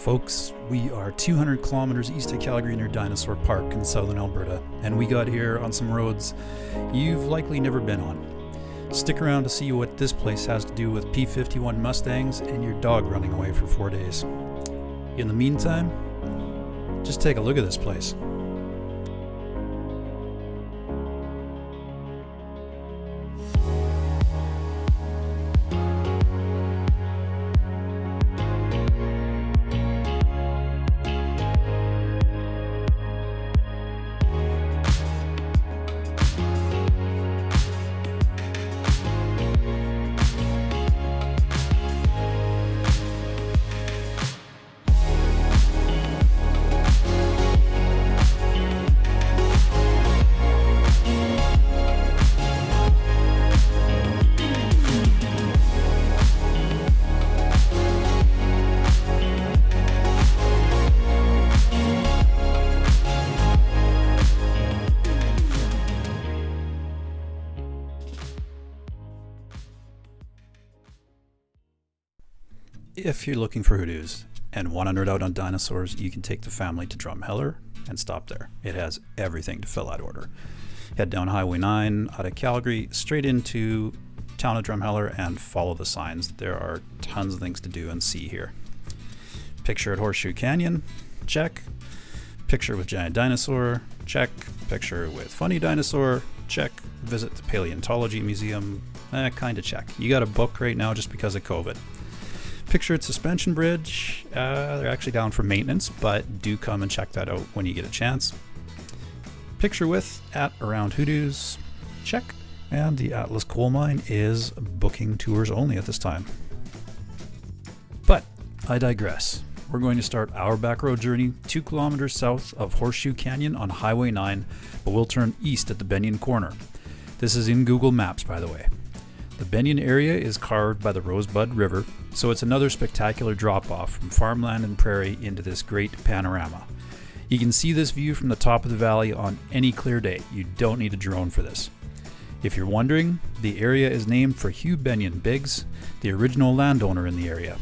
Folks, we are 200 kilometers east of Calgary near Dinosaur Park in southern Alberta, and we got here on some roads you've likely never been on. Stick around to see what this place has to do with P-51 Mustangs and your dog running away for 4 days. In the meantime, just take a look at this place. If you're looking for hoodoos and want to nerd out on dinosaurs, you can take the family to Drumheller and stop there. It has everything to fill that order. Head down Highway 9 out of Calgary, straight into town of Drumheller and follow the signs. There are tons of things to do and see here. Picture at Horseshoe Canyon, check. Picture with giant dinosaur, check. Picture with funny dinosaur, check. Visit the Paleontology Museum, kind of check. You got a book right now just because of COVID. Picture at Suspension Bridge. They're actually down for maintenance, but do come and check that out when you get a chance. Picture with at Around Hoodoos. Check. And the Atlas Coal Mine is booking tours only at this time. But I digress. We're going to start our back road journey 2 kilometers south of Horseshoe Canyon on Highway 9, but we'll turn east at the Benyon Corner. This is in Google Maps, by the way. The Benyon area is carved by the Rosebud River, so it's another spectacular drop-off from farmland and prairie into this great panorama. You can see this view from the top of the valley on any clear day. You don't need a drone for this. If you're wondering, the area is named for Hugh Benyon Biggs, the original landowner in the area.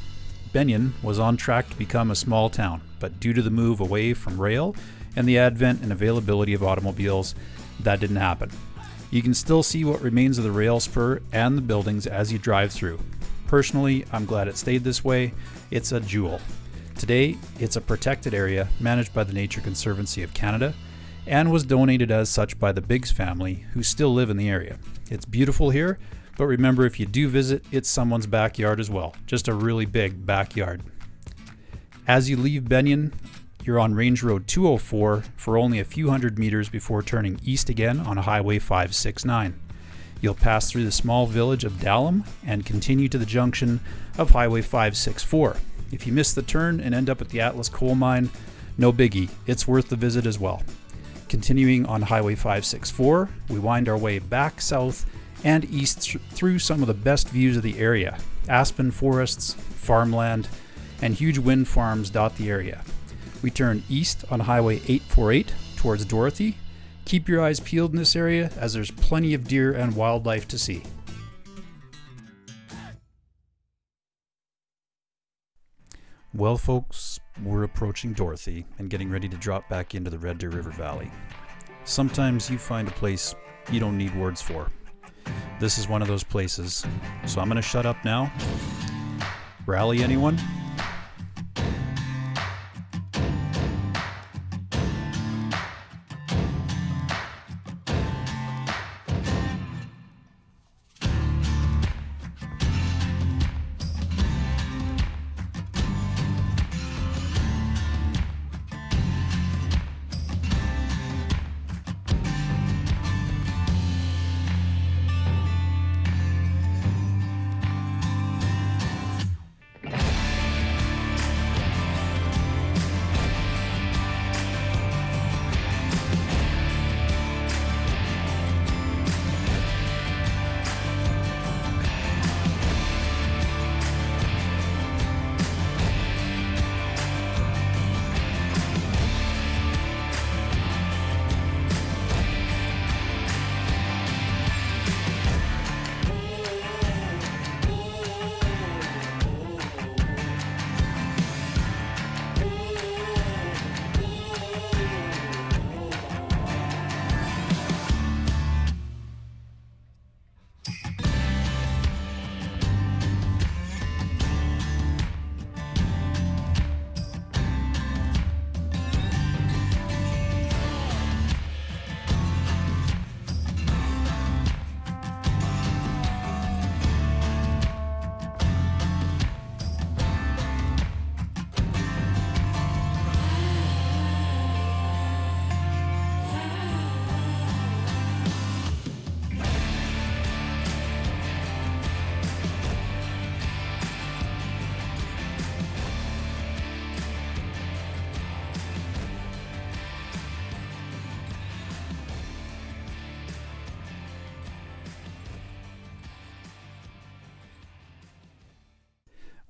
Benyon was on track to become a small town, but due to the move away from rail and the advent and availability of automobiles, that didn't happen. You can still see what remains of the rail spur and the buildings as you drive through. Personally, I'm glad it stayed this way. It's a jewel. Today, it's a protected area managed by the Nature Conservancy of Canada and was donated as such by the Biggs family, who still live in the area. It's beautiful here, but remember, if you do visit, it's someone's backyard as well. Just a really big backyard. As you leave Benyon, you're on Range Road 204 for only a few hundred meters before turning east again on Highway 569. You'll pass through the small village of Dallam and continue to the junction of Highway 564. If you miss the turn and end up at the Atlas Coal Mine, no biggie, it's worth the visit as well. Continuing on Highway 564, we wind our way back south and east through some of the best views of the area. Aspen forests, farmland, and huge wind farms dot the area. We turn east on Highway 848 towards Dorothy. Keep your eyes peeled in this area as there's plenty of deer and wildlife to see. Well, folks, we're approaching Dorothy and getting ready to drop back into the Red Deer River Valley. Sometimes you find a place you don't need words for. This is one of those places, so I'm going to shut up now. Rally anyone?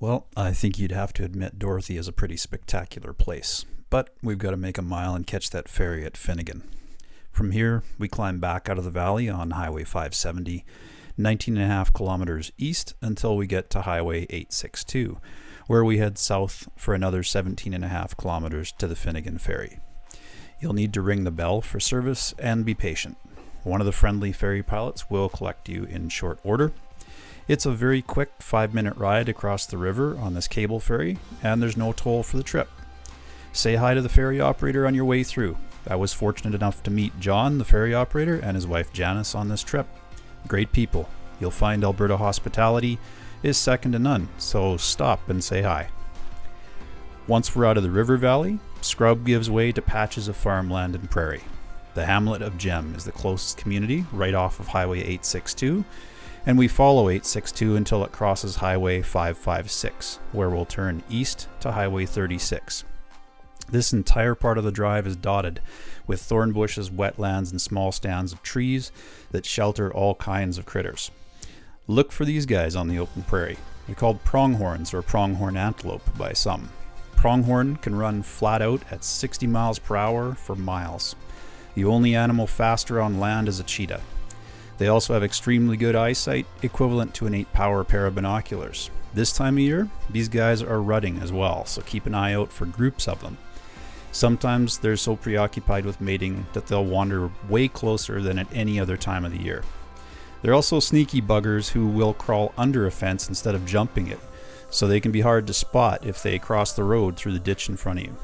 Well, I think you'd have to admit Dorothy is a pretty spectacular place, but we've got to make a mile and catch that ferry at Finnegan. From here, we climb back out of the valley on Highway 570, 19.5 kilometers east until we get to Highway 862, where we head south for another 17.5 kilometers to the Finnegan Ferry. You'll need to ring the bell for service and be patient. One of the friendly ferry pilots will collect you in short order. It's a very quick 5-minute ride across the river on this cable ferry, and there's no toll for the trip. Say hi to the ferry operator on your way through. I was fortunate enough to meet John, the ferry operator, and his wife Janice on this trip. Great people. You'll find Alberta hospitality is second to none, so stop and say hi. Once we're out of the river valley, scrub gives way to patches of farmland and prairie. The hamlet of Gem is the closest community, right off of Highway 862, and we follow 862 until it crosses Highway 556, where we'll turn east to Highway 36. This entire part of the drive is dotted with thorn bushes, wetlands, and small stands of trees that shelter all kinds of critters. Look for these guys on the open prairie. They're called pronghorns or pronghorn antelope by some. Pronghorn can run flat out at 60 miles per hour for miles. The only animal faster on land is a cheetah. They also have extremely good eyesight, equivalent to an 8-power pair of binoculars. This time of year, these guys are rutting as well, so keep an eye out for groups of them. Sometimes they're so preoccupied with mating that they'll wander way closer than at any other time of the year. They're also sneaky buggers who will crawl under a fence instead of jumping it, so they can be hard to spot if they cross the road through the ditch in front of you.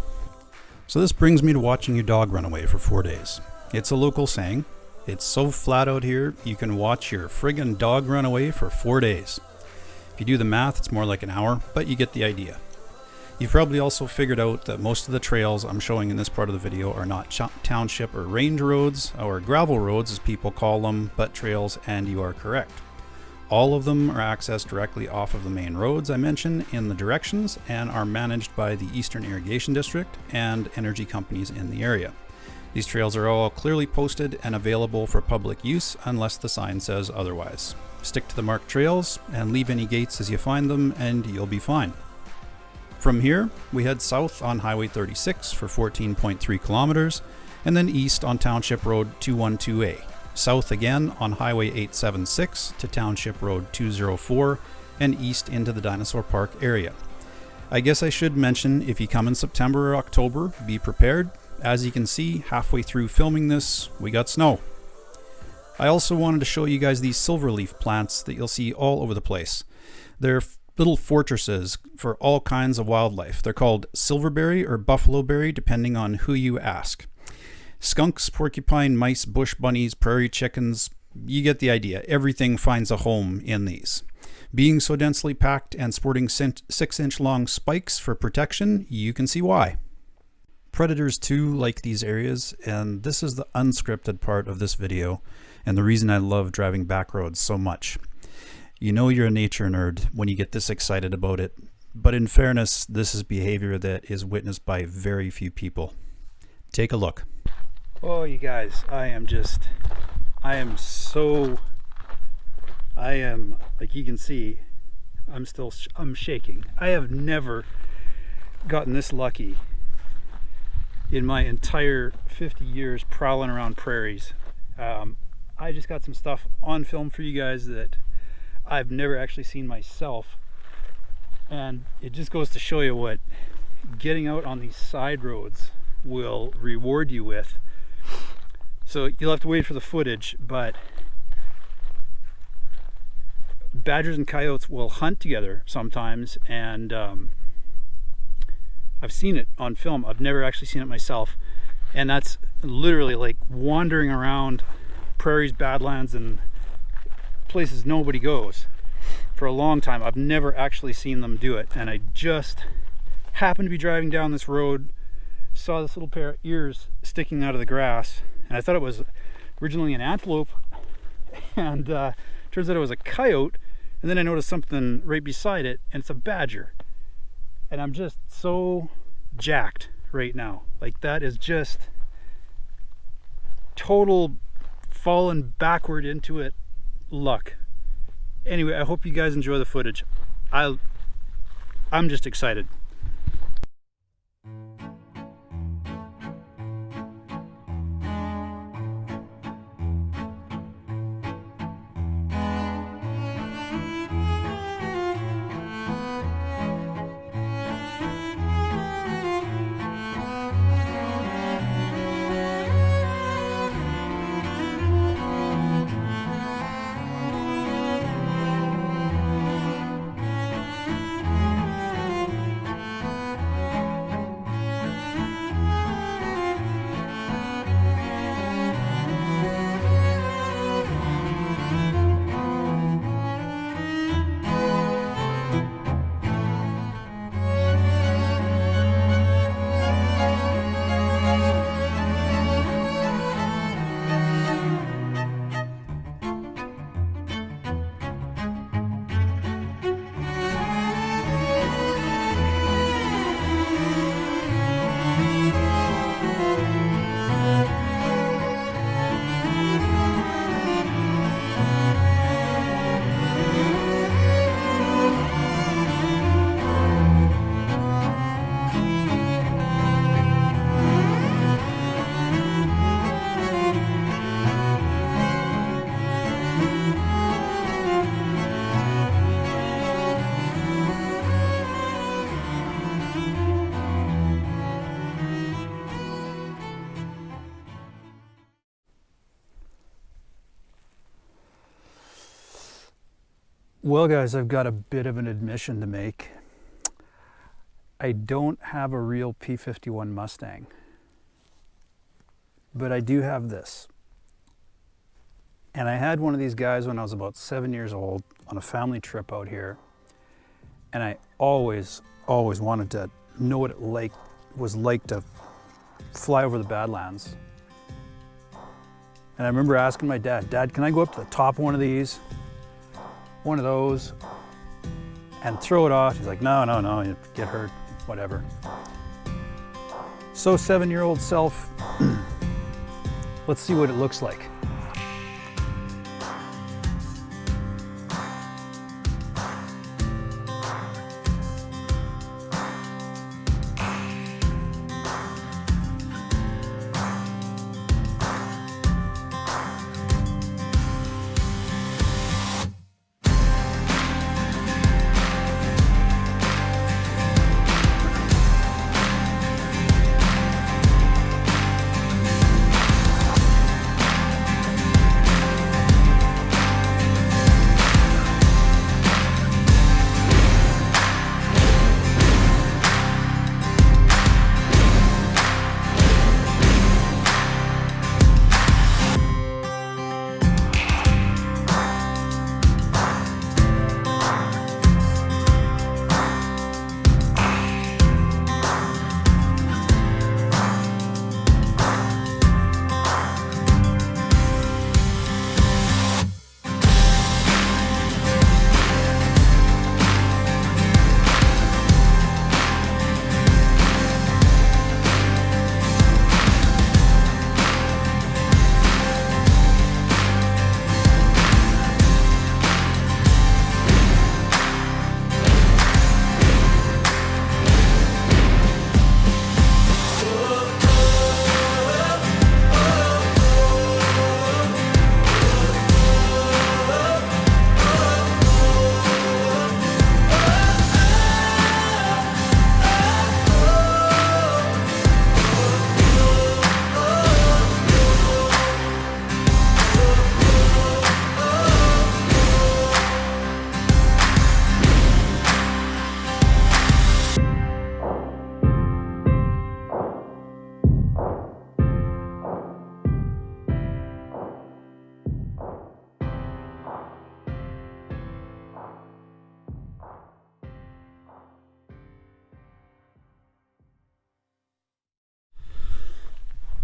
So this brings me to watching your dog run away for 4 days. It's a local saying. It's so flat out here, you can watch your friggin' dog run away for 4 days. If you do the math, it's more like an hour, but you get the idea. You've probably also figured out that most of the trails I'm showing in this part of the video are not township or range roads, or gravel roads as people call them, but trails, and you are correct. All of them are accessed directly off of the main roads I mentioned in the directions and are managed by the Eastern Irrigation District and energy companies in the area. These trails are all clearly posted and available for public use unless the sign says otherwise. Stick to the marked trails and leave any gates as you find them and you'll be fine. From here, we head south on Highway 36 for 14.3 kilometers and then east on Township Road 212A. South again on Highway 876 to Township Road 204 and east into the Dinosaur Park area. I guess I should mention if you come in September or October, be prepared. As you can see, halfway through filming this, we got snow. I also wanted to show you guys these silverleaf plants that you'll see all over the place. They're little fortresses for all kinds of wildlife. They're called silverberry or buffalo berry, depending on who you ask. Skunks, porcupine, mice, bush bunnies, prairie chickens, you get the idea. Everything finds a home in these. Being so densely packed and sporting 6-inch long spikes for protection, you can see why. Predators too like these areas, and this is the unscripted part of this video and the reason I love driving back roads so much. You know you're a nature nerd when you get this excited about it, but in fairness, this is behavior that is witnessed by very few people. Take a look. Oh, you guys, I am, like you can see, I'm shaking. I have never gotten this lucky in my entire 50 years prowling around prairies. I just got some stuff on film for you guys that I've never actually seen myself, and it just goes to show you what getting out on these side roads will reward you with. So you'll have to wait for the footage, but badgers and coyotes will hunt together sometimes, and I've seen it on film. I've never actually seen it myself, and that's literally like wandering around prairies, badlands, and places nobody goes for a long time. I've never actually seen them do it, and I just happened to be driving down this road, saw this little pair of ears sticking out of the grass, and I thought it was originally an antelope, and turns out it was a coyote, and then I noticed something right beside it, and it's a badger. And I'm just so jacked right now. Like, that is just total fallen backward into it luck. Anyway, I hope you guys enjoy the footage. I'm just excited. Well guys, I've got a bit of an admission to make. I don't have a real P-51 Mustang, but I do have this. And I had one of these guys when I was about 7 years old on a family trip out here. And I always wanted to know what it was like to fly over the Badlands. And I remember asking my dad, "Dad, can I go up to the top of one of these? One of those, and throw it off?" He's like, no, you get hurt, whatever. So 7-year-old self, let's see what it looks like.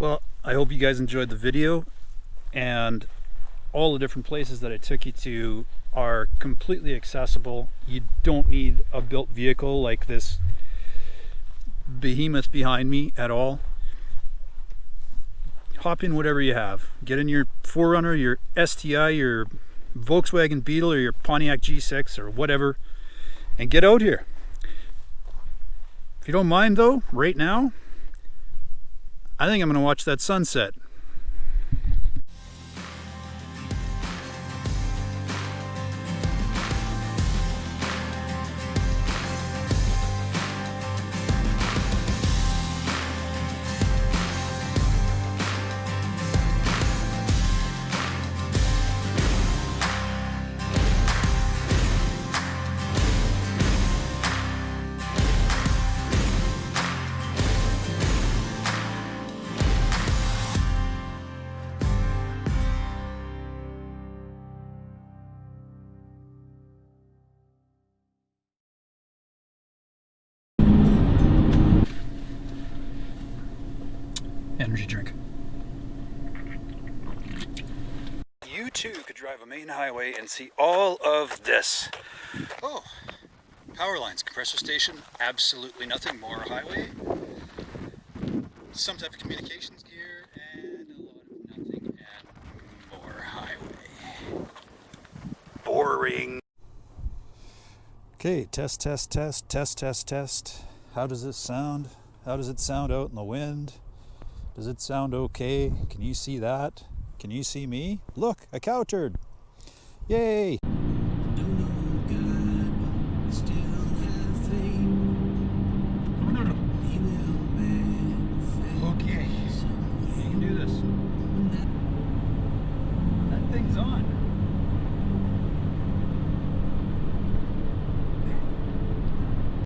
Well, I hope you guys enjoyed the video, and all the different places that I took you to are completely accessible. You don't need a built vehicle like this behemoth behind me at all. Hop in whatever you have. Get in your 4Runner, your STI, your Volkswagen Beetle, or your Pontiac G6 or whatever, and get out here. If you don't mind though, right now, I think I'm going to watch that sunset. Energy drink. You too could drive a main highway and see all of this. Oh, power lines, compressor station, absolutely nothing. More highway, some type of communications gear, and a lot of nothing and more highway. Boring. Okay, test. How does this sound? How does it sound out in the wind? Does it sound okay? Can you see that? Can you see me? Look, a cow turd. Yay!